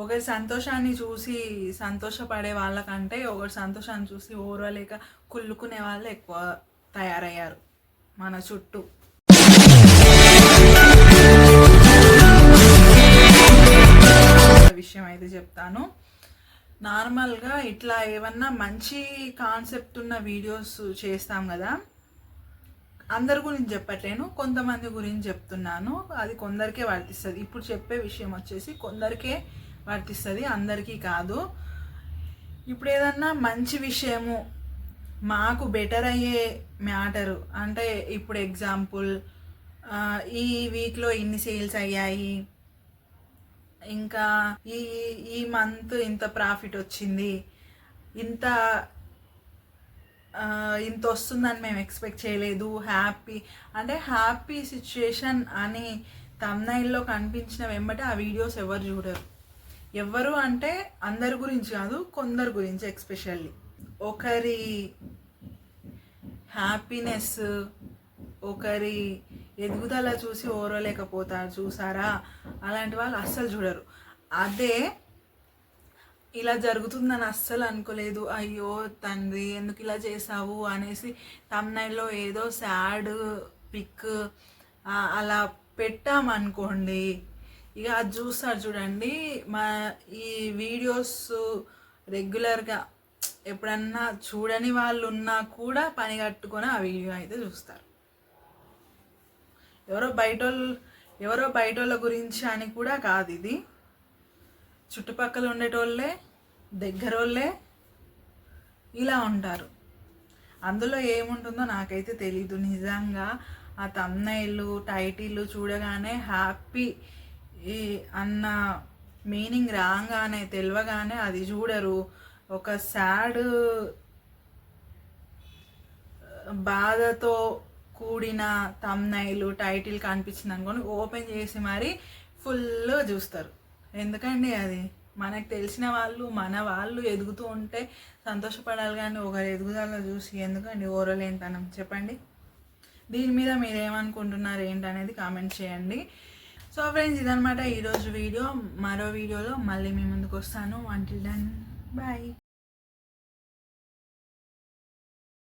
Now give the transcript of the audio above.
ఒకరి సంతోషాన్ని చూసి సంతోషపడే వాళ్ళకంటే ఒకరి సంతోషాన్ని చూసి ఓర్వలేక కుళ్ళుకునే వాళ్ళు ఎక్కువ తయారయ్యారు మన చుట్టూ. విషయం అయితే చెప్తాను. నార్మల్గా ఇట్లా ఏమన్నా మంచి కాన్సెప్ట్ ఉన్న వీడియోస్ చేస్తాం కదా, అందరి గురించి చెప్పట్లేను, కొంతమంది గురించి చెప్తున్నాను. అది కొందరికే వర్తిస్తుంది. ఇప్పుడు చెప్పే విషయం వచ్చేసి కొందరికే వర్తిస్తుంది, అందరికీ కాదు. ఇప్పుడు ఏదన్నా మంచి విషయము మాకు బెటర్ అయ్యే మ్యాటరు అంటే, ఇప్పుడు ఎగ్జాంపుల్ ఈ వీక్లో ఇన్ని సేల్స్ అయ్యాయి, ఇంకా ఈ ఈ మంత్ ఇంత ప్రాఫిట్ వచ్చింది, ఇంత ఇంత వస్తుందని మేము ఎక్స్పెక్ట్ చేయలేదు, హ్యాపీ అంటే హ్యాపీ సిచ్యుయేషన్ అని తమ్నైల్లో కనిపించిన వెంబటే ఆ వీడియోస్ ఎవరు చూడరు. ఎవరు అంటే అందరి గురించి కాదు, కొందరు గురించి. ఎక్స్పెషల్లీ ఒకరి హ్యాపీనెస్, ఒకరి ఎదుగుదల చూసి ఓరలేకపోతారు, చూసారా? అలాంటి వాళ్ళు అస్సలు చూడరు. అదే ఇలా జరుగుతుందని అస్సలు అనుకోలేదు, అయ్యో తండ్రి ఎందుకు ఇలా చేసావు అనేసి తమ్నైల్లో ఏదో సాడ్ పిక్ అలా పెట్టామనుకోండి, ఇక అది చూస్తారు చూడండి. మా ఈ వీడియోస్ రెగ్యులర్గా ఎప్పుడన్నా చూడని వాళ్ళు ఉన్నా కూడా పని కట్టుకొని ఆ వీడియో అయితే చూస్తారు. ఎవరో బయటోళ్ళ గురించి అని కూడా కాదు, ఇది చుట్టుపక్కల ఉండేటోళ్ళే, దగ్గరోళ్ళే ఇలా ఉంటారు. అందులో ఏముంటుందో నాకైతే తెలీదు నిజంగా. ఆ తమ్నైల్ టైటిల్ చూడగానే హ్యాపీ అన్న మీనింగ్ రాగానే తెలియగానే అది చూడరు. ఒక సాడ్ బాధతో కూడిన తమ్నైల్ టైటిల్ కనిపించింది అనుకోని ఓపెన్ చేసి మరి ఫుల్గా చూస్తారు. ఎందుకండి? అది మనకు తెలిసిన వాళ్ళు, మన వాళ్ళు ఎదుగుతూ ఉంటే సంతోషపడాలి, కానీ ఒకరి ఎదుగుదల చూసి ఎందుకండి ఓరలేంతనం? చెప్పండి. దీని మీద మీరు ఏమనుకుంటున్నారు ఏంటనేది కామెంట్ చేయండి. సో ఫ్రెండ్స్, ఇదనమాట ఈరోజు వీడియో. మరో వీడియోలో మళ్ళీ మీ ముందుకు వస్తాను. Until then bye.